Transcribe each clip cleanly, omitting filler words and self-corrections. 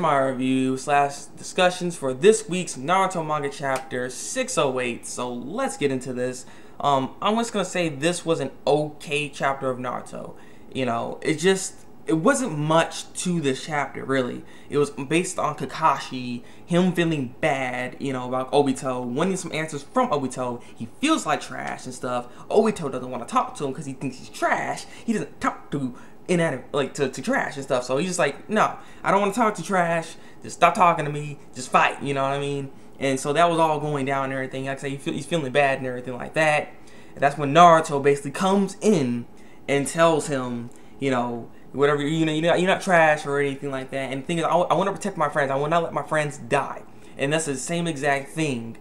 my review slash discussions for this week's Naruto manga chapter 608. So let's get into this. I'm just gonna say this was an okay chapter of Naruto. You know, it wasn't much to this chapter, really. It was based on Kakashi, him feeling bad, you know, about Obito, wanting some answers from Obito. He feels like trash and stuff. Obito doesn't want to talk to him because he thinks he's trash. He doesn't talk to to trash and stuff. So he's just like, no, I don't want to talk to trash. Just stop talking to me. Just fight, you know what I mean? And so that was all going down and everything. Like I say, he's feeling bad and everything like that. And that's when Naruto basically comes in and tells him, you know, whatever, you're not trash or anything like that. And the thing is, I want to protect my friends. I will not let my friends die. And that's the same exact thing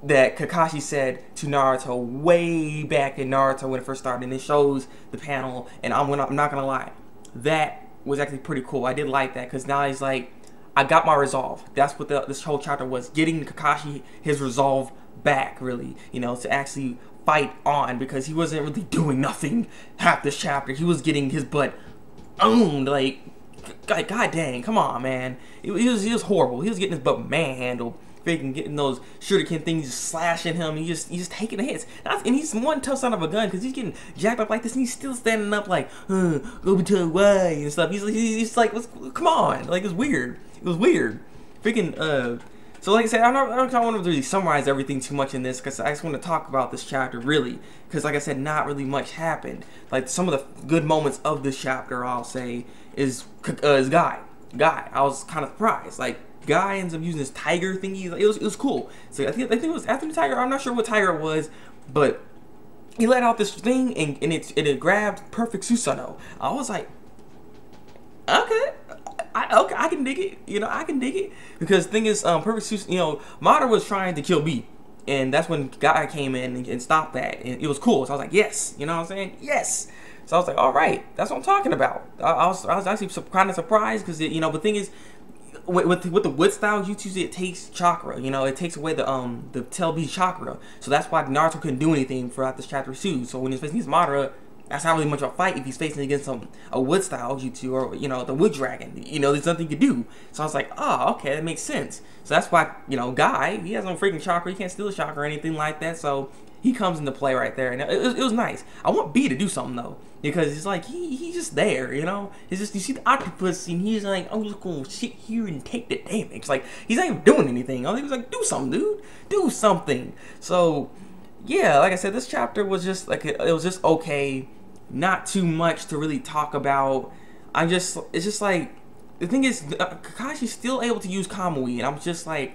that Kakashi said to Naruto way back in Naruto when it first started. And it shows the panel, and I'm not gonna lie, that was actually pretty cool. I did like that, because now he's like, I got my resolve. That's what this whole chapter was, getting Kakashi his resolve back, really, you know, to actually fight on, because he wasn't really doing nothing half this chapter. He was getting his butt owned, like god dang, come on, man. He was horrible. He was getting his butt manhandled, freaking getting those shuriken things just slashing him. He's just taking the hits, and he's one tough son of a gun, because he's getting jacked up like this, and he's still standing up like, go to a way and stuff. He's like, come on, like, it's weird. It was weird, freaking. So like I said, I don't want to really summarize everything too much in this, because I just want to talk about this chapter, really. Because like I said, not really much happened. Like, some of the good moments of this chapter, I'll say, is Guy. I was kind of surprised. Like, Guy ends up using this tiger thingy. It was cool. So I think it was after the tiger. I'm not sure what tiger it was, but he let out this thing, and it grabbed Perfect Susanoo. I was like, okay. I can dig it, you know, I can dig it, because the thing is, Perfect Susanoo, you know, Madara was trying to kill B, and that's when Guy came in and stopped that, and it was cool. So I was like, yes, you know what I'm saying, yes. So I was like, all right, that's what I'm talking about. I was actually kind of surprised, because you know, the thing is, with the wood style jutsu, it takes chakra, you know, it takes away the Tell B chakra. So that's why Naruto couldn't do anything throughout this chapter 2. So when he's facing his Madara, that's not really much of a fight if he's facing against a wood style jutsu, or, you know, the wood dragon. You know, there's nothing you can do. So I was like, oh, okay, that makes sense. So that's why, you know, Guy, he has no freaking chakra. He can't steal a chakra or anything like that. So he comes into play right there, and it was nice. I want B to do something though, because it's like he's just there, you know. It's just, you see the octopus, and he's like, I'm just gonna sit here and take the damage. Like, he's not even doing anything. He was like, do something, dude, do something. So yeah, like I said, this chapter was just like, it was just okay. Not too much to really talk about. It's just like, the thing is, Kakashi's still able to use Kamui, and I'm just like,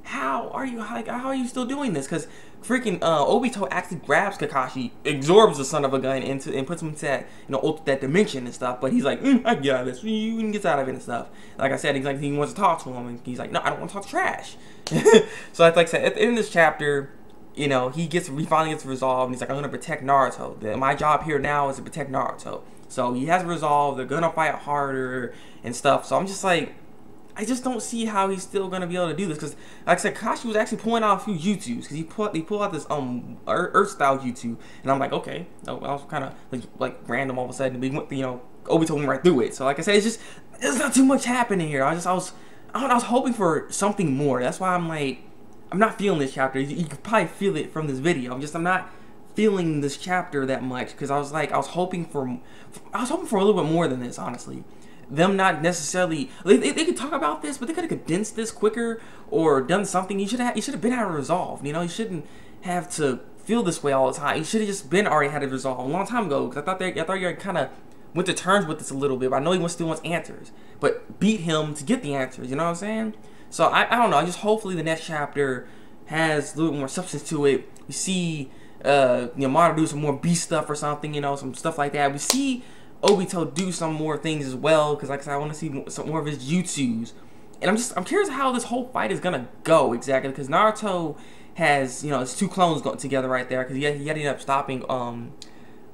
how are you still doing this? Because freaking Obito actually grabs Kakashi, absorbs the son of a gun and puts him into that, you know, that dimension and stuff. But he's like, I get out of this. You gets out of it and stuff. Like I said, he's like, he wants to talk to him, and he's like, no, I don't want to talk trash. So like I said, at the end of this chapter, you know, he finally gets resolved, and he's like, I'm gonna protect Naruto. My job here now is to protect Naruto. So he has resolved. They're gonna fight harder and stuff. So I'm just like, I just don't see how he's still gonna be able to do this, because like I said, Kakashi was actually pulling out a few jutsus, because he pulled out this Earth style jutsu, and I'm like, okay. I was kind of like random all of a sudden. We went, you know, Obito went right through it. So like I said, there's not too much happening here. I was hoping for something more. That's why I'm like, I'm not feeling this chapter. You could probably feel it from this video. I'm not feeling this chapter that much, because I was hoping for a little bit more than this, honestly. Them not necessarily, they could talk about this, but they could have condensed this quicker or done something. You should have been out of resolve. You know, you shouldn't have to feel this way all the time. You should have just already had it resolved a long time ago, because I thought you kind of went to terms with this a little bit. But I know he still wants answers, but beat him to get the answers. You know what I'm saying? So I don't know. Just hopefully the next chapter has a little bit more substance to it. We see you know, Madara do some more beast stuff or something, you know, some stuff like that. We see Obito do some more things as well, because like I said, I want to see some more of his jutsus. And I'm curious how this whole fight is gonna go exactly, because Naruto has, you know, his two clones going together right there, because he ended up stopping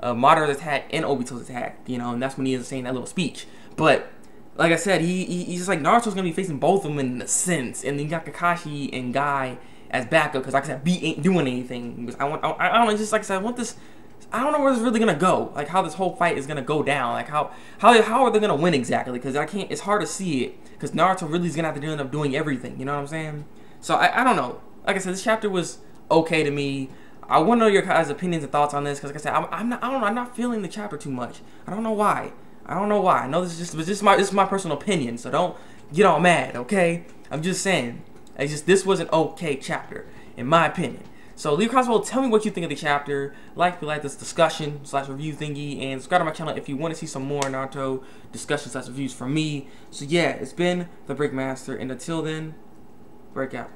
Madara's attack and Obito's attack, you know, and that's when he is saying that little speech. But like I said, he's just like, Naruto's gonna be facing both of them in a sense, and then you got Kakashi and Guy as backup, because like I said, B ain't doing anything. I don't know, just like I said, I want this I don't know where this is really gonna go. Like how this whole fight is gonna go down. Like how are they gonna win exactly? Because I can't. It's hard to see it. Because Naruto really is gonna have to end up doing everything. You know what I'm saying? So I don't know. Like I said, this chapter was okay to me. I want to know your guys' opinions and thoughts on this. Because like I said, I'm not. I don't know. I'm not feeling the chapter too much. I don't know why. I don't know why. I know this is my personal opinion. So don't get all mad. Okay? I'm just saying. It's just this was an okay chapter in my opinion. So leave comments below, tell me what you think of the chapter, like if you like this discussion / review thingy, and subscribe to my channel if you want to see some more Naruto discussion / reviews from me. So yeah, it's been Thabreakmaster, and until then, break out.